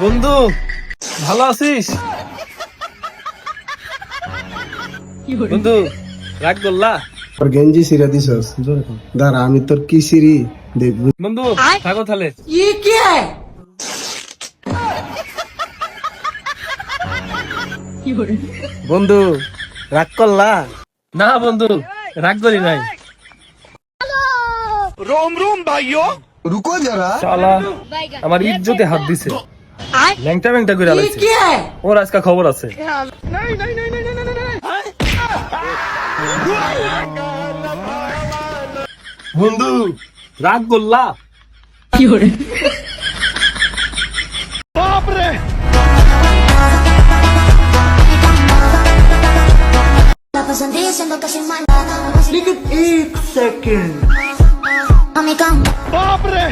বন্ধু ভালো আছিস? বন্ধু রাগ করলা? তোর গেঞ্জি সিরা দিছস, দাঁড়া আমি তোর কি সিরি দেখবো। বন্ধু থাকো তাহলে। বন্ধু রাগ করলা? না বন্ধু রাগ করি নাই। রুকো যারা। শালা আমার ইজ্জতে হাত দিছে, ল্যাংটা ম্যাংটা করে আলাইছে। ওর আজকে খবর আছে। বন্ধু রাগ করলা? La pasan diciendo que soy mala. एक सेकंड A mi cama. বাপরে